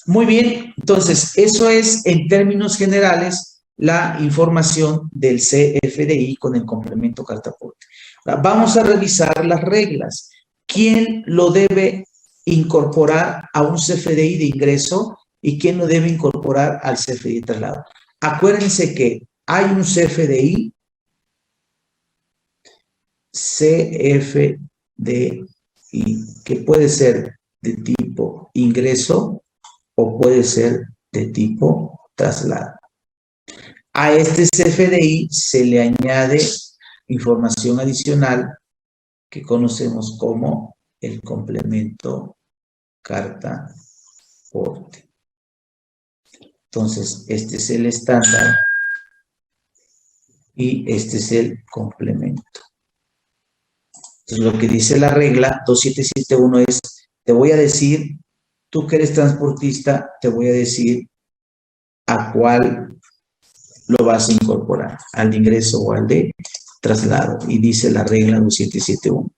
Muy bien, entonces eso es en términos generales la información del CFDI con el complemento carta aporte. Vamos a revisar las reglas. ¿Quién lo debe incorporar a un CFDI de ingreso y quién lo debe incorporar al CFDI de traslado? Acuérdense que hay un CFDI que puede ser de tipo ingreso o puede ser de tipo traslado. A este CFDI se le añade información adicional que conocemos como el complemento carta aporte. Entonces, este es el estándar y este es el complemento. Entonces, lo que dice la regla 2771 es, te voy a decir, tú que eres transportista, te voy a decir a cuál lo vas a incorporar, al de ingreso o al de traslado. Y dice la regla 2771.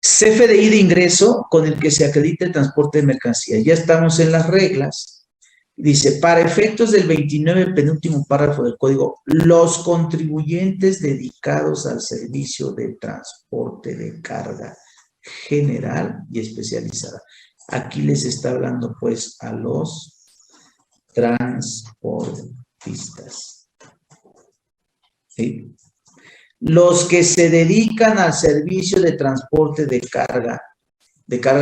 CFDI de ingreso con el que se acredita el transporte de mercancías. Ya estamos en las reglas. Dice, para efectos del 29 penúltimo párrafo del código, los contribuyentes dedicados al servicio de transporte de carga general y especializada. Aquí les está hablando pues a los transportistas. ¿Sí? Los que se dedican al servicio de transporte de carga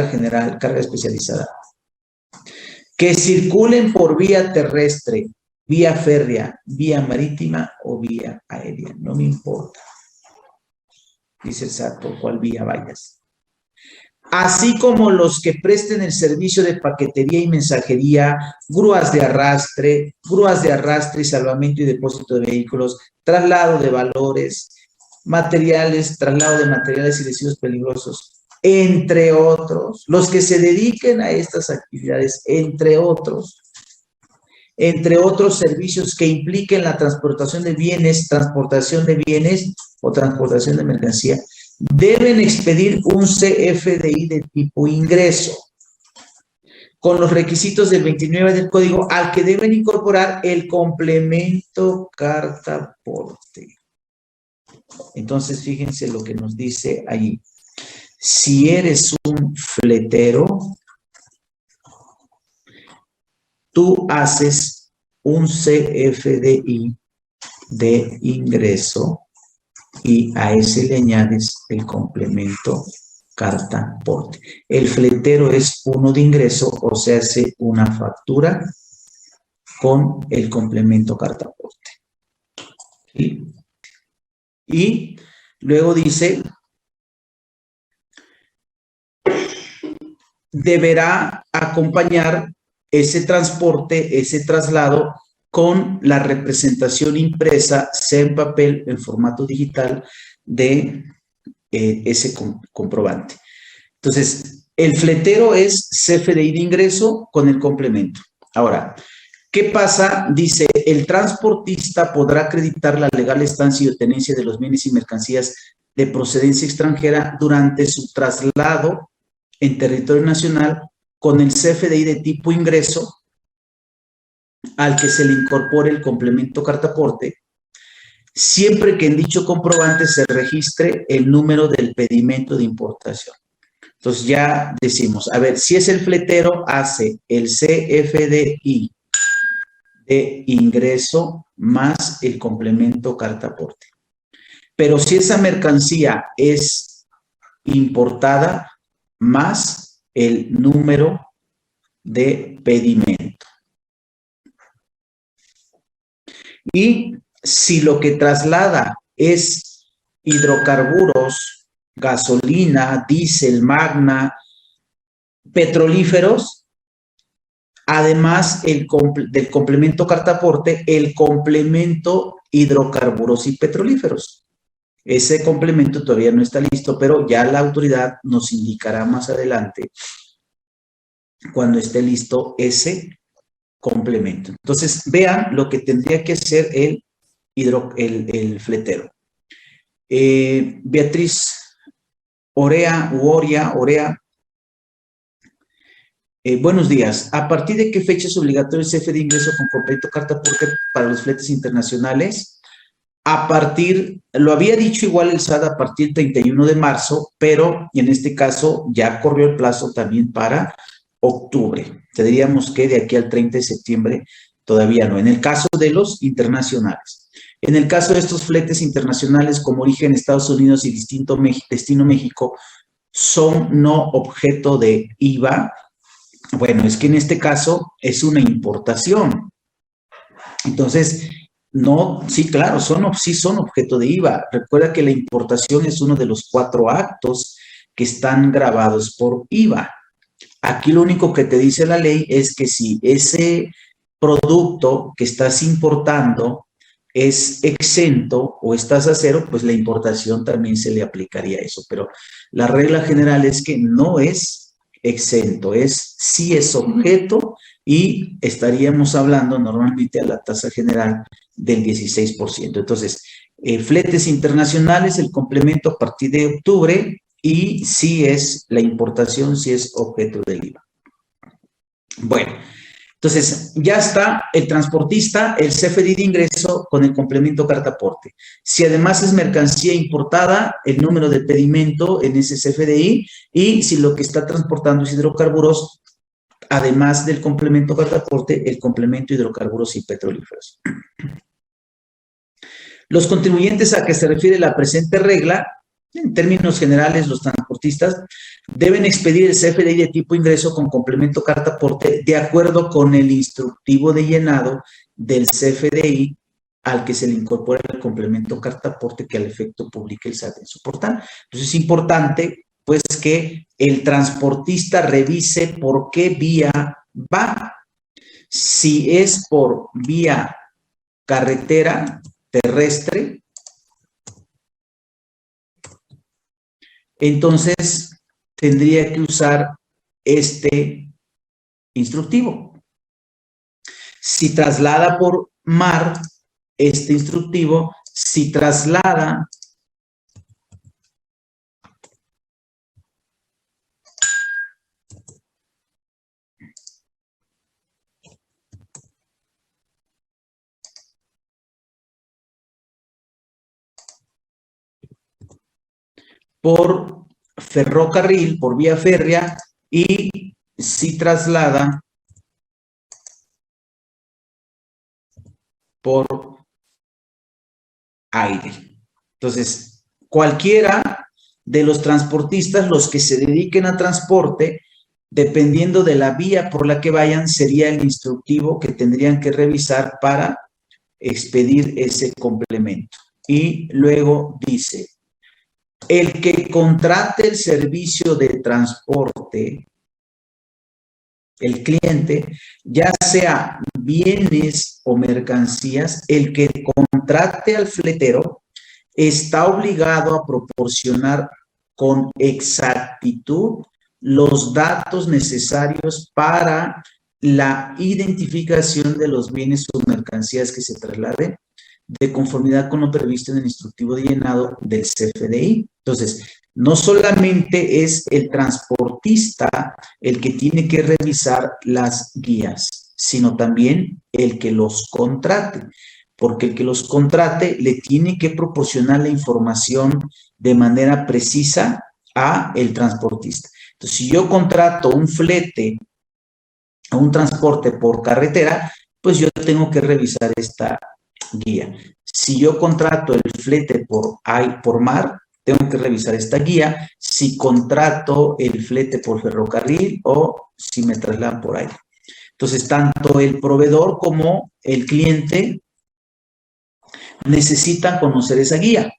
general, carga especializada, que circulen por vía terrestre, vía férrea, vía marítima o vía aérea. No me importa, dice el SAT, por cuál vía vayas. Así como los que presten el servicio de paquetería y mensajería, grúas de arrastre y salvamento y depósito de vehículos, traslado de valores, traslado de materiales y residuos peligrosos, entre otros, los que se dediquen a estas actividades, entre otros servicios que impliquen la transportación de bienes o transportación de mercancía, deben expedir un CFDI de tipo ingreso, con los requisitos del 29 del código, al que deben incorporar el complemento carta aporte. Entonces, fíjense lo que nos dice allí. Si eres un fletero, tú haces un CFDI de ingreso y a ese le añades el complemento carta aporte. El fletero es uno de ingreso, o se hace una factura con el complemento carta aporte. ¿Sí? Y luego dice, deberá acompañar ese transporte, ese traslado, con la representación impresa, sea en papel, en formato digital, de ese comprobante. Entonces, el fletero es CFDI de ingreso con el complemento. Ahora, ¿qué pasa? Dice, el transportista podrá acreditar la legal estancia y tenencia de los bienes y mercancías de procedencia extranjera durante su traslado en territorio nacional con el CFDI de tipo ingreso al que se le incorpore el complemento carta aporte, siempre que en dicho comprobante se registre el número del pedimento de importación. Entonces ya decimos, a ver, si es el fletero, hace el CFDI de ingreso más el complemento carta aporte. Pero si esa mercancía es importada, más el número de pedimento. Y si lo que traslada es hidrocarburos, gasolina, diésel, magna, petrolíferos, además del complemento carta aporte, el complemento hidrocarburos y petrolíferos. Ese complemento todavía no está listo, pero ya la autoridad nos indicará más adelante cuando esté listo ese complemento. Entonces, vean lo que tendría que hacer el fletero. Beatriz Orea, Buenos días. ¿A partir de qué fecha es obligatorio el CFDI de ingreso con completo carta aporte para los fletes internacionales? A partir, lo había dicho igual el SAT a partir del 31 de marzo, pero en este caso ya corrió el plazo también para octubre. Tendríamos que de aquí al 30 de septiembre todavía no. En el caso de los internacionales. En el caso de estos fletes internacionales como origen Estados Unidos y destino México, son no objeto de IVA. Bueno, es que en este caso es una importación. Entonces, no, sí, claro, sí son objeto de IVA. Recuerda que la importación es uno de los 4 actos que están grabados por IVA. Aquí lo único que te dice la ley es que si ese producto que estás importando es exento o estás a cero, pues la importación también se le aplicaría eso. Pero la regla general es que no es exento, sí es objeto y estaríamos hablando normalmente a la tasa general del 16%. Entonces, fletes internacionales, el complemento a partir de octubre y sí es la importación, sí es objeto del IVA. Bueno, entonces ya está el transportista, el CFDI de ingreso con el complemento carta aporte. Si además es mercancía importada, el número de pedimento en ese CFDI y si lo que está transportando es hidrocarburos, además del complemento carta aporte, el complemento hidrocarburos y petrolíferos. Los contribuyentes a que se refiere la presente regla, en términos generales, los transportistas deben expedir el CFDI de tipo ingreso con complemento carta aporte de acuerdo con el instructivo de llenado del CFDI al que se le incorpora el complemento carta aporte que al efecto publique el SAT en su portal. Entonces es importante pues que el transportista revise por qué vía va. Si es por vía carretera terrestre, entonces tendría que usar este instructivo. Si traslada por mar, este instructivo, si traslada por ferrocarril, por vía férrea, y si traslada por aire. Entonces, cualquiera de los transportistas, los que se dediquen a transporte, dependiendo de la vía por la que vayan, sería el instructivo que tendrían que revisar para expedir ese complemento. Y luego dice, el que contrate el servicio de transporte, el cliente, ya sea bienes o mercancías, el que contrate al fletero está obligado a proporcionar con exactitud los datos necesarios para la identificación de los bienes o mercancías que se trasladen de conformidad con lo previsto en el instructivo de llenado del CFDI. Entonces, no solamente es el transportista el que tiene que revisar las guías, sino también el que los contrate, porque el que los contrate le tiene que proporcionar la información de manera precisa a el transportista. Entonces, si yo contrato un flete o un transporte por carretera, pues yo tengo que revisar esta guía. Si yo contrato el flete por mar, tengo que revisar esta guía. Si contrato el flete por ferrocarril o si me trasladan por aire. Entonces, tanto el proveedor como el cliente necesitan conocer esa guía.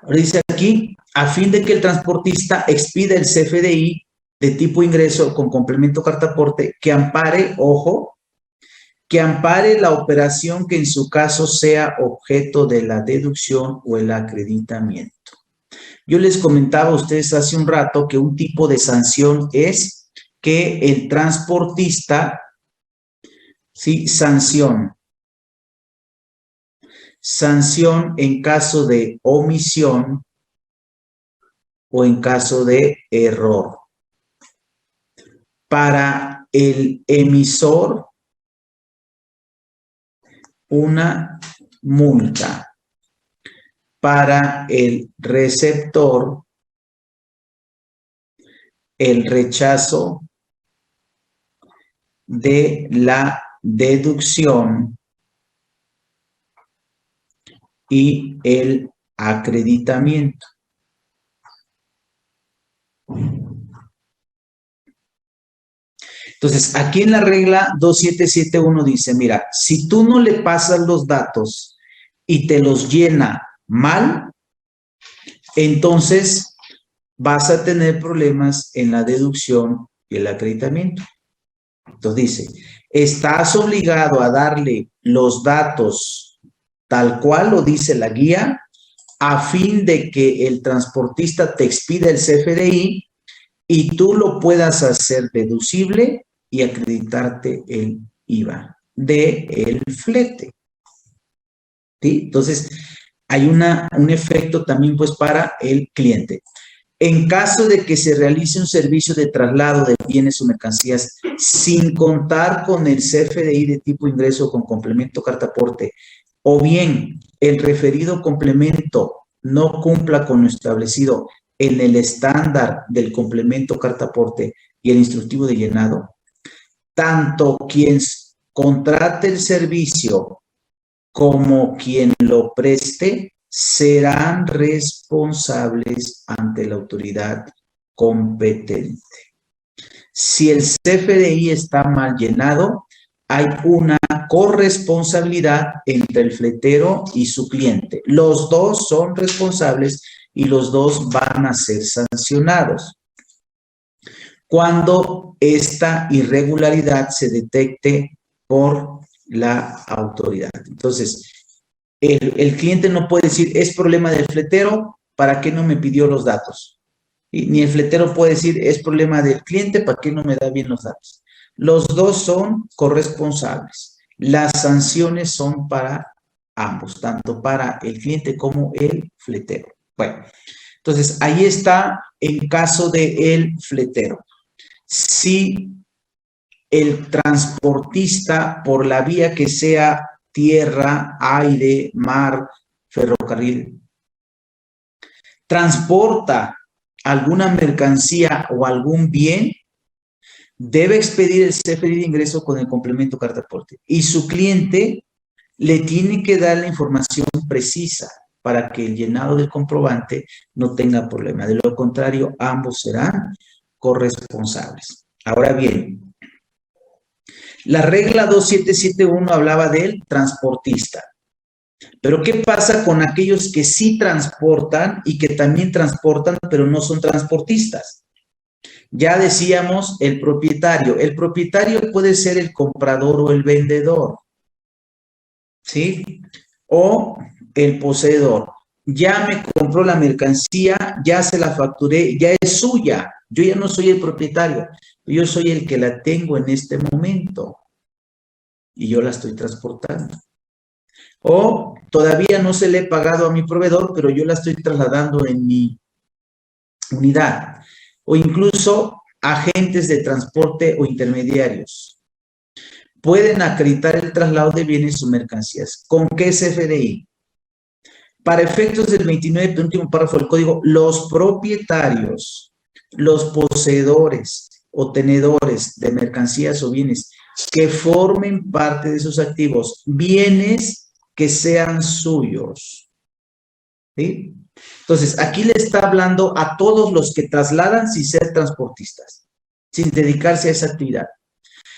Ahora dice aquí, a fin de que el transportista expida el CFDI de tipo ingreso con complemento carta aporte que ampare, ojo, que ampare la operación que en su caso sea objeto de la deducción o el acreditamiento. Yo les comentaba a ustedes hace un rato que un tipo de sanción es que el transportista, ¿sí? Sanción en caso de omisión o en caso de error. para el emisor una multa, para el receptor el rechazo de la deducción y el acreditamiento. Entonces, aquí en la regla 2771 dice, mira, si tú no le pasas los datos y te los llena mal, entonces vas a tener problemas en la deducción y el acreditamiento. Entonces dice, estás obligado a darle los datos tal cual lo dice la guía, a fin de que el transportista te expida el CFDI y tú lo puedas hacer deducible y acreditarte el IVA del flete. ¿Sí? Entonces, hay un efecto también pues para el cliente. En caso de que se realice un servicio de traslado de bienes o mercancías sin contar con el CFDI de tipo ingreso con complemento cartaporte, o bien el referido complemento no cumpla con lo establecido en el estándar del complemento cartaporte y el instructivo de llenado, tanto quien contrate el servicio como quien lo preste serán responsables ante la autoridad competente. Si el CFDI está mal llenado, hay una corresponsabilidad entre el fletero y su cliente. Los dos son responsables y los dos van a ser sancionados cuando esta irregularidad se detecte por la autoridad. Entonces, el cliente no puede decir, es problema del fletero, ¿para qué no me pidió los datos? Ni el fletero puede decir, es problema del cliente, ¿para qué no me da bien los datos? Los dos son corresponsables. Las sanciones son para ambos, tanto para el cliente como el fletero. Bueno, entonces ahí está en caso del fletero. Si el transportista, por la vía que sea, tierra, aire, mar, ferrocarril, transporta alguna mercancía o algún bien, debe expedir el CFDI de ingreso con el complemento cartaporte. Y su cliente le tiene que dar la información precisa para que el llenado del comprobante no tenga problema. De lo contrario, ambos serán corresponsables. Ahora bien, la regla 2771 hablaba del transportista. Pero ¿qué pasa con aquellos que sí transportan y que también transportan, pero no son transportistas? Ya decíamos el propietario. El propietario puede ser el comprador o el vendedor, ¿sí? O el poseedor. Ya me compró la mercancía, ya se la facturé, ya es suya. Yo ya no soy el propietario, yo soy el que la tengo en este momento y yo la estoy transportando. O todavía no se le he pagado a mi proveedor, pero yo la estoy trasladando en mi unidad. O incluso agentes de transporte o intermediarios. Pueden acreditar el traslado de bienes o mercancías. ¿Con qué CFDI? Para efectos del 29, penúltimo párrafo del código, los propietarios, los poseedores o tenedores de mercancías o bienes que formen parte de sus activos, bienes que sean suyos. ¿Sí? Entonces, aquí le está hablando a todos los que trasladan sin ser transportistas, sin dedicarse a esa actividad.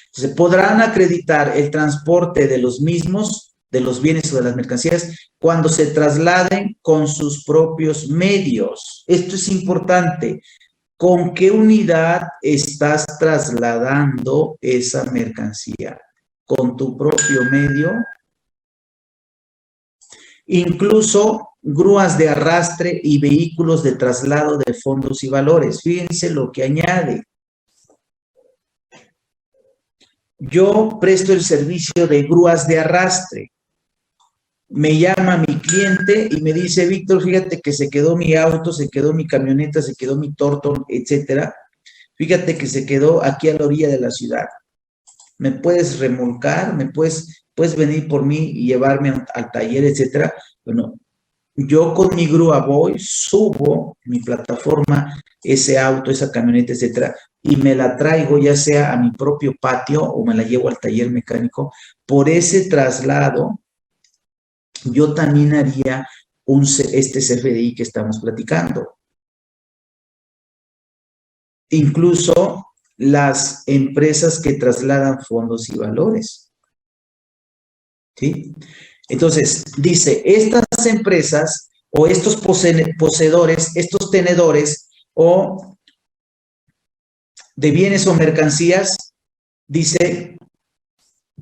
Entonces, podrán acreditar el transporte de los mismos, de los bienes o de las mercancías, cuando se trasladen con sus propios medios. Esto es importante. ¿Con qué unidad estás trasladando esa mercancía? ¿Con tu propio medio? Incluso grúas de arrastre y vehículos de traslado de fondos y valores. Fíjense lo que añade. Yo presto el servicio de grúas de arrastre. Me llama mi cliente y me dice, Víctor, fíjate que se quedó mi auto, se quedó mi camioneta, se quedó mi Torton, etcétera. Fíjate que se quedó aquí a la orilla de la ciudad. ¿Me puedes remolcar? ¿Puedes venir por mí y llevarme al taller, etcétera? Bueno, yo con mi grúa voy, subo mi plataforma, ese auto, esa camioneta, etcétera, y me la traigo ya sea a mi propio patio o me la llevo al taller mecánico. Por ese traslado, yo también haría este CFDI que estamos platicando. Incluso las empresas que trasladan fondos y valores. ¿Sí? Entonces, dice, estas empresas o estos poseedores, estos tenedores o de bienes o mercancías, dice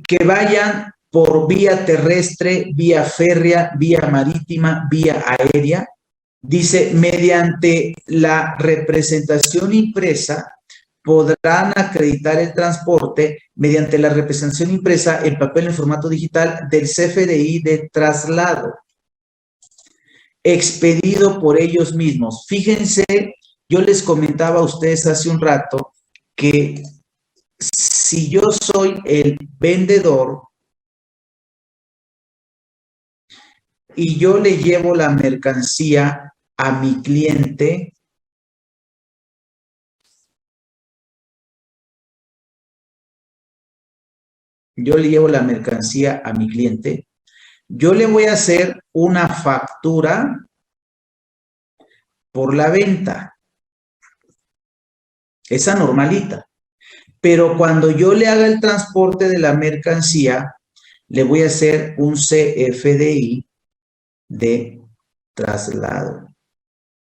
que vayan por vía terrestre, vía férrea, vía marítima, vía aérea. Dice, mediante la representación impresa, podrán acreditar el transporte mediante la representación impresa en papel en formato digital del CFDI de traslado, expedido por ellos mismos. Fíjense, yo les comentaba a ustedes hace un rato que si yo soy el vendedor y yo le llevo la mercancía a mi cliente, yo le llevo la mercancía a mi cliente, yo le voy a hacer una factura por la venta, esa normalita. Pero cuando yo le haga el transporte de la mercancía, le voy a hacer un CFDI de traslado,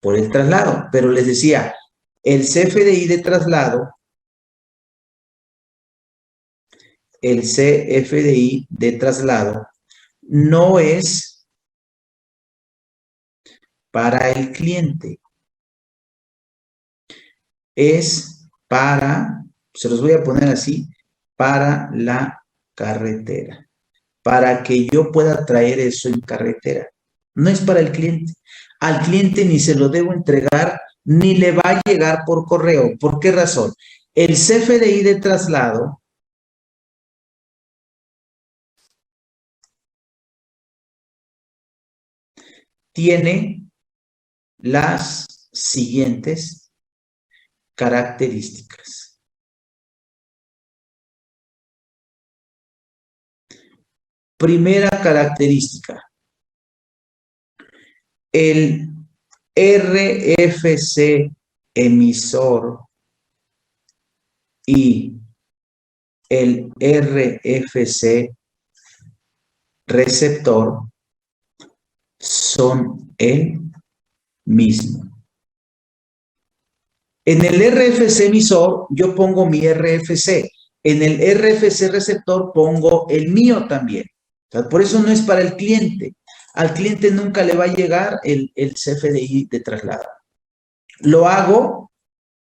por el traslado. Pero les decía, el CFDI de traslado, no es para el cliente, es para, se los voy a poner así, para la carretera, para que yo pueda traer eso en carretera. No es para el cliente. Al cliente ni se lo debo entregar, ni le va a llegar por correo. ¿Por qué razón? El CFDI de traslado tiene las siguientes características. Primera característica, el RFC emisor y el RFC receptor son el mismo. En el RFC emisor yo pongo mi RFC, en el RFC receptor pongo el mío también. O sea, por eso no es para el cliente. Al cliente nunca le va a llegar el CFDI de traslado. Lo hago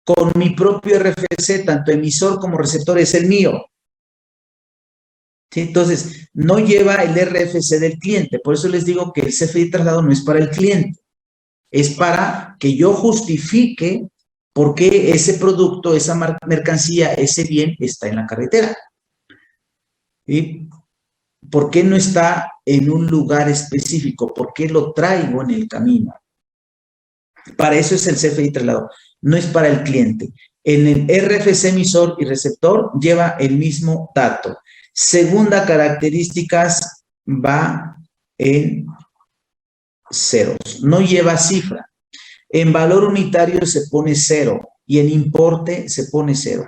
con mi propio RFC, tanto emisor como receptor es el mío. ¿Sí? Entonces, no lleva el RFC del cliente. Por eso les digo que el CFDI de traslado no es para el cliente. Es para que yo justifique por qué ese producto, esa mercancía, ese bien está en la carretera. ¿Sí? ¿Por qué no está en un lugar específico? ¿Por qué lo traigo en el camino? Para eso es el CFDI traslado, no es para el cliente. En el RFC emisor y receptor lleva el mismo dato. Segunda característica, va en ceros, no lleva cifra. En valor unitario se pone 0 y en importe se pone 0.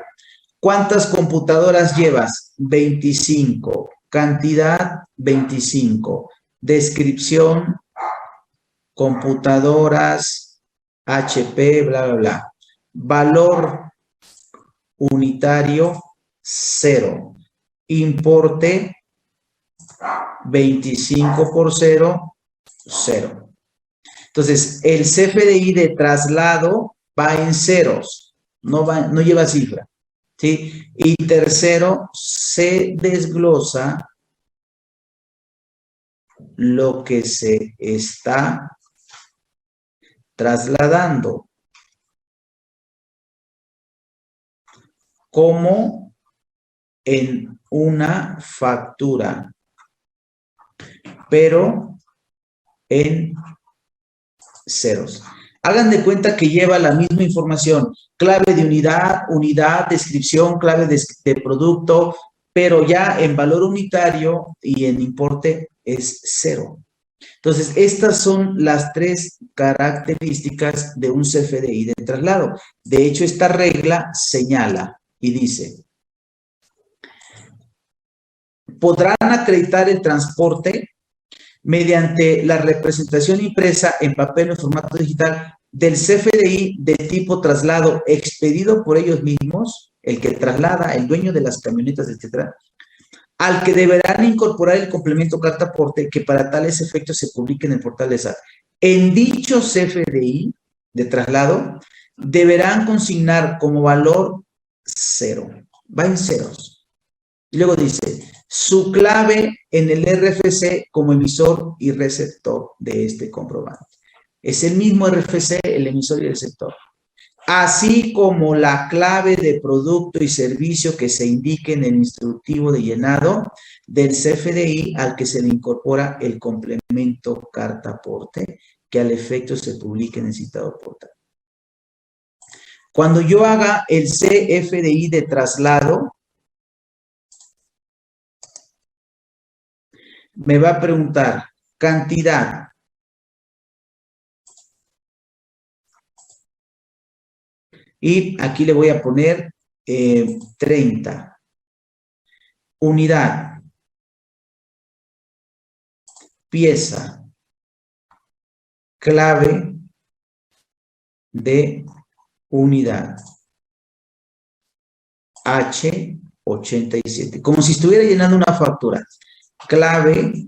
¿Cuántas computadoras llevas? 25. Cantidad, 25. Descripción, computadoras, HP, bla, bla, bla. Valor unitario, 0. Importe, 25 por 0, 0. Entonces, el CFDI de traslado va en ceros, no lleva cifra. ¿Sí? Y tercero, se desglosa lo que se está trasladando. como en una factura, pero en ceros. Hagan de cuenta que lleva la misma información, clave de unidad, descripción, clave de producto, pero ya en valor unitario y en importe es cero. Entonces, estas son las tres características de un CFDI de traslado. De hecho, esta regla señala y dice, podrán acreditar el transporte mediante la representación impresa en papel o en formato digital del CFDI de tipo traslado expedido por ellos mismos, el que traslada, el dueño de las camionetas, etcétera, al que deberán incorporar el complemento carta aporte que para tales efectos se publique en el portal de SAT. En dicho CFDI de traslado deberán consignar como valor cero, va en ceros. Y luego dice, su clave en el RFC como emisor y receptor de este comprobante. Es el mismo RFC, el emisor y el receptor. Así como la clave de producto y servicio que se indique en el instructivo de llenado del CFDI al que se le incorpora el complemento carta aporte que al efecto se publique en el citado portal. Cuando yo haga el CFDI de traslado, me va a preguntar cantidad. Y aquí le voy a poner 30. Unidad. Pieza. Clave de unidad. H87. Como si estuviera llenando una factura. Clave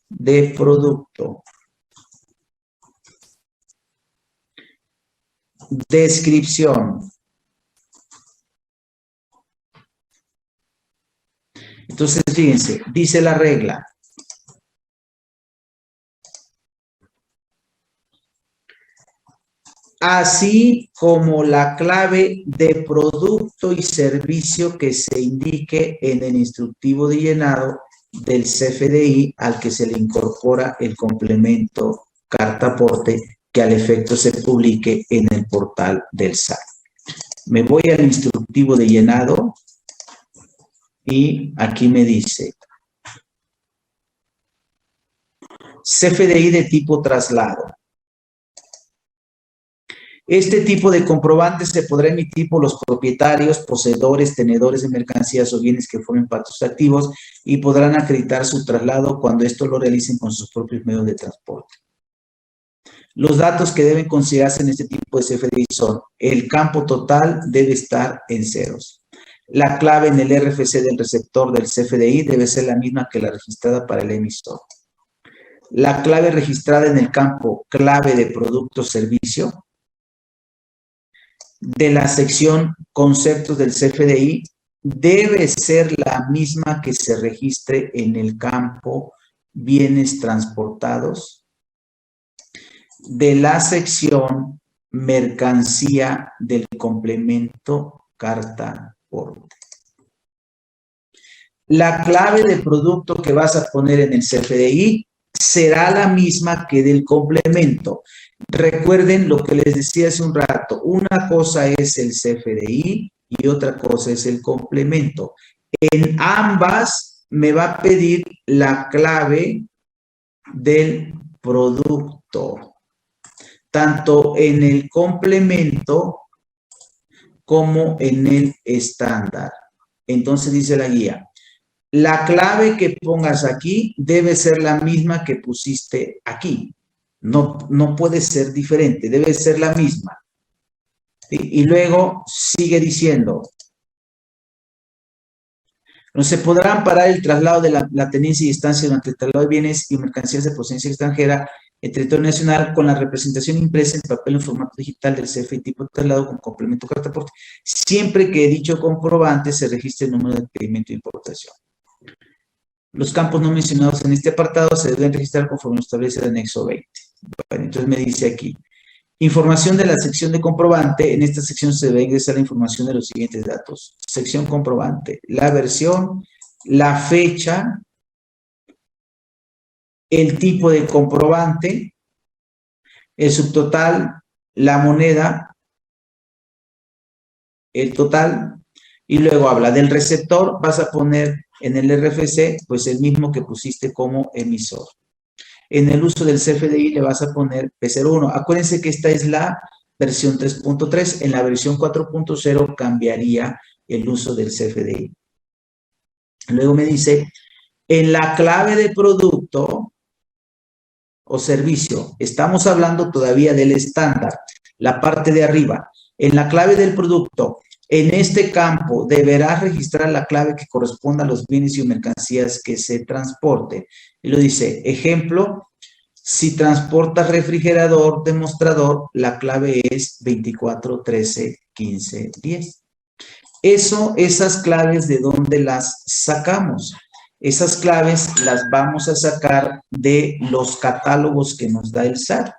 de producto. Descripción. Entonces, fíjense, dice la regla. Así como la clave de producto y servicio que se indique en el instructivo de llenado del CFDI al que se le incorpora el complemento carta aporte que al efecto se publique en el portal del SAT. Me voy al instructivo de llenado y aquí me dice CFDI de tipo traslado. Este tipo de comprobante se podrá emitir por los propietarios, poseedores, tenedores de mercancías o bienes que formen parte de sus activos y podrán acreditar su traslado cuando esto lo realicen con sus propios medios de transporte. Los datos que deben considerarse en este tipo de CFDI son: el campo total debe estar en ceros. La clave en el RFC del receptor del CFDI debe ser la misma que la registrada para el emisor. La clave registrada en el campo clave de producto o servicio de la sección conceptos del CFDI debe ser la misma que se registre en el campo bienes transportados de la sección mercancía del complemento carta aporte. La clave de producto que vas a poner en el CFDI será la misma que del complemento. Recuerden lo que les decía hace un rato, una cosa es el CFDI y otra cosa es el complemento. En ambas me va a pedir la clave del producto, tanto en el complemento como en el estándar. Entonces dice la guía, la clave que pongas aquí debe ser la misma que pusiste aquí. No puede ser diferente, debe ser la misma. Y luego sigue diciendo, no se podrá amparar el traslado de la tenencia y estancia durante el traslado de bienes y mercancías de procedencia extranjera en territorio nacional con la representación impresa en papel en formato digital del CFDI tipo de traslado con complemento carta aporte, siempre que dicho comprobante se registre el número de pedimento de importación. Los campos no mencionados en este apartado se deben registrar conforme establece el anexo 20. Bueno, entonces me dice aquí, Información de la sección de comprobante. En esta sección se debe ingresar la información de los siguientes datos. Sección comprobante. La versión, la fecha, el tipo de comprobante, el subtotal, la moneda, el total, y luego habla del receptor. Vas a poner en el RFC, pues el mismo que pusiste como emisor. En el uso del CFDI le vas a poner P01. Acuérdense que esta es la versión 3.3. En la versión 4.0 cambiaría el uso del CFDI. Luego me dice, en la clave de producto o servicio, estamos hablando todavía del estándar, la parte de arriba. En la clave del producto, en este campo deberás registrar la clave que corresponda a los bienes y mercancías que se transporten. Y lo dice, ejemplo, si transportas refrigerador demostrador, la clave es 24 13 15 10. Esas claves, ¿de dónde las sacamos? Esas claves las vamos a sacar de los catálogos que nos da el SAT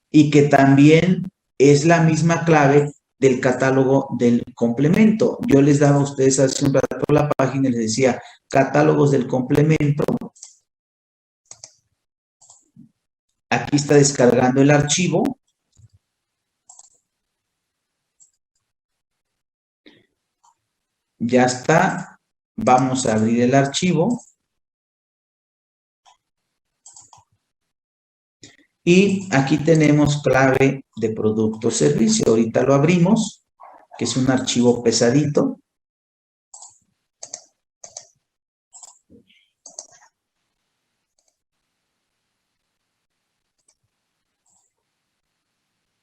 y que también es la misma clave del catálogo del complemento. Yo les daba a ustedes hace un rato la página y les decía catálogos del complemento. Aquí está descargando el archivo. Ya está. Vamos a abrir el archivo. Y aquí tenemos clave de producto o servicio. Ahorita lo abrimos, que es un archivo pesadito.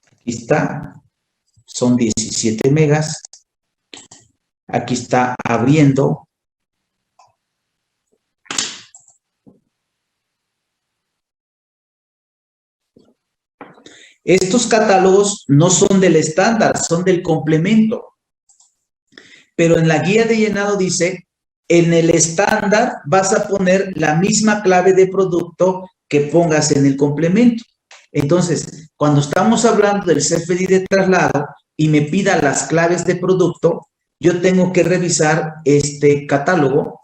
Aquí está. Son 17 megas. Aquí está abriendo. Estos catálogos no son del estándar, son del complemento. Pero en la guía de llenado dice, en el estándar vas a poner la misma clave de producto que pongas en el complemento. Entonces, cuando estamos hablando del CFDI de traslado y me pida las claves de producto, yo tengo que revisar este catálogo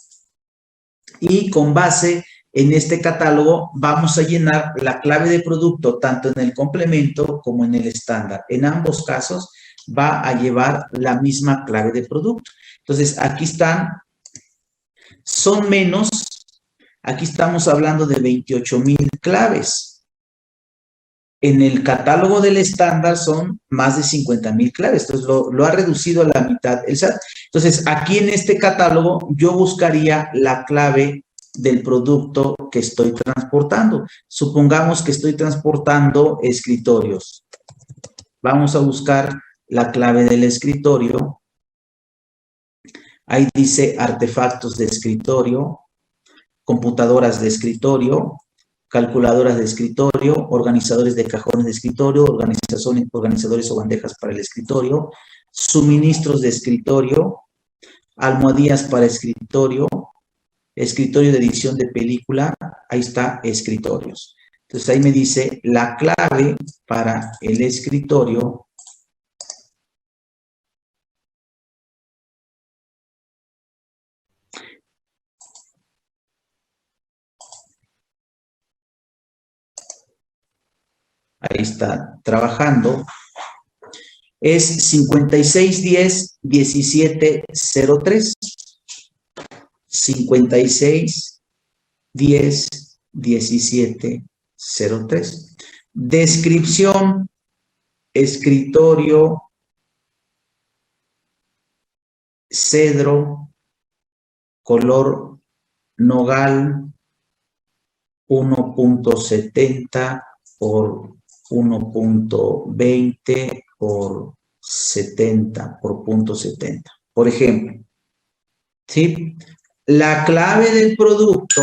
y con base en este catálogo vamos a llenar la clave de producto tanto en el complemento como en el estándar. En ambos casos va a llevar la misma clave de producto. Entonces, aquí están, son menos, aquí estamos hablando de 28,000 claves. En el catálogo del estándar son más de 50,000 claves, entonces lo ha reducido a la mitad el SAT. Entonces, aquí en este catálogo yo buscaría la clave del producto que estoy transportando. Supongamos que estoy transportando escritorios. Vamos a buscar la clave del escritorio. Ahí dice artefactos de escritorio, computadoras de escritorio, calculadoras de escritorio, organizadores de cajones de escritorio, organizadores o bandejas para el escritorio, suministros de escritorio, almohadillas para escritorio, escritorio de edición de película, ahí está escritorios. Entonces ahí me dice la clave para el escritorio. Ahí está trabajando. Es 5610-1703. 5610-1703. Descripción, escritorio, cedro, color nogal, 1.70 por 1.20 por 70 por 0.70. Por ejemplo, ¿sí? La clave del producto,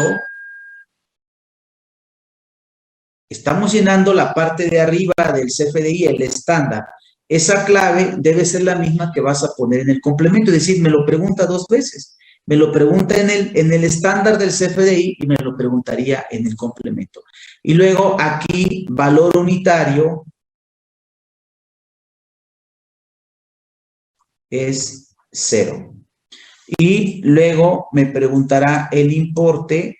estamos llenando la parte de arriba del CFDI, el estándar. Esa clave debe ser la misma que vas a poner en el complemento, es decir, me lo pregunta 2 veces. Me lo pregunta en el estándar del CFDI y me lo preguntaría en el complemento. Y luego aquí, valor unitario, es 0. Y luego me preguntará el importe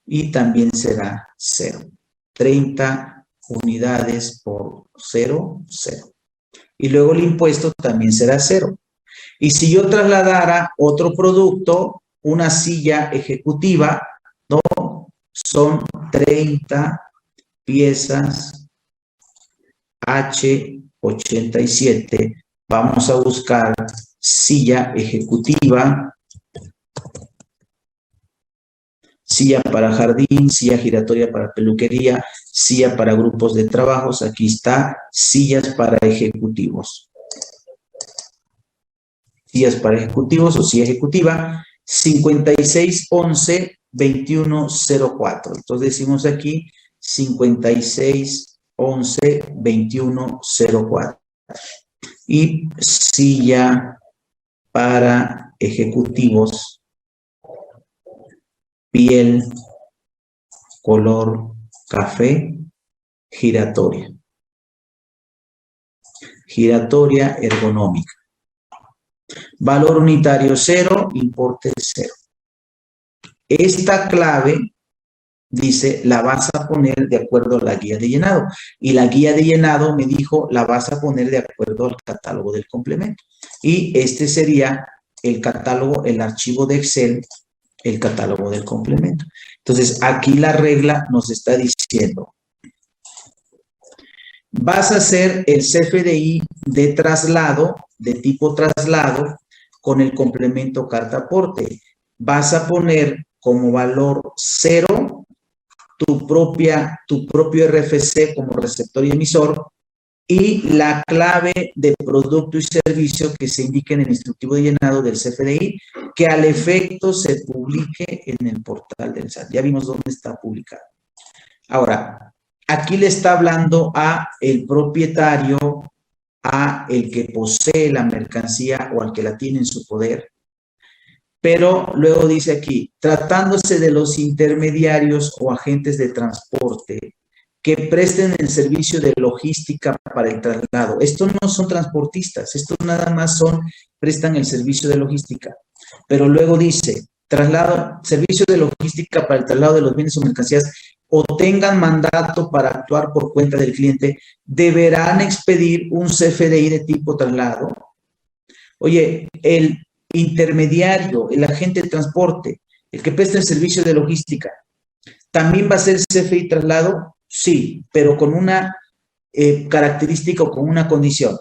y también será 0. 30 unidades por 0, 0. Y luego el impuesto también será 0. Y si yo trasladara otro producto, una silla ejecutiva, ¿no? Son 30 piezas H87. Vamos a buscar silla ejecutiva, silla para jardín, silla giratoria para peluquería, silla para grupos de trabajos. Aquí está, sillas para ejecutivos. Sillas para ejecutivos o silla ejecutiva, 5611-2104. Entonces decimos aquí 5611-2104. Y silla para ejecutivos, piel, color café, giratoria. Giratoria ergonómica. Valor unitario 0, importe 0. Esta clave, dice, la vas a poner de acuerdo a la guía de llenado. Y la guía de llenado me dijo, la vas a poner de acuerdo al catálogo del complemento. Y este sería el catálogo, el archivo de Excel, el catálogo del complemento. Entonces, aquí la regla nos está diciendo, vas a hacer el CFDI de traslado, de tipo traslado, con el complemento carta aporte. Vas a poner como valor 0 tu propio RFC como receptor y emisor y la clave de producto y servicio que se indique en el instructivo de llenado del CFDI, que al efecto se publique en el portal del SAT. Ya vimos dónde está publicado. Ahora, aquí le está hablando a el propietario, a el que posee la mercancía o al que la tiene en su poder. Pero luego dice aquí, tratándose de los intermediarios o agentes de transporte que presten el servicio de logística para el traslado. Estos no son transportistas, estos nada más prestan el servicio de logística. Pero luego dice, servicio de logística para el traslado de los bienes o mercancías o tengan mandato para actuar por cuenta del cliente, deberán expedir un CFDI de tipo traslado. Oye, el intermediario, el agente de transporte, el que presta el servicio de logística, ¿también va a ser CFDI traslado? Sí, pero con una característica o con una condición.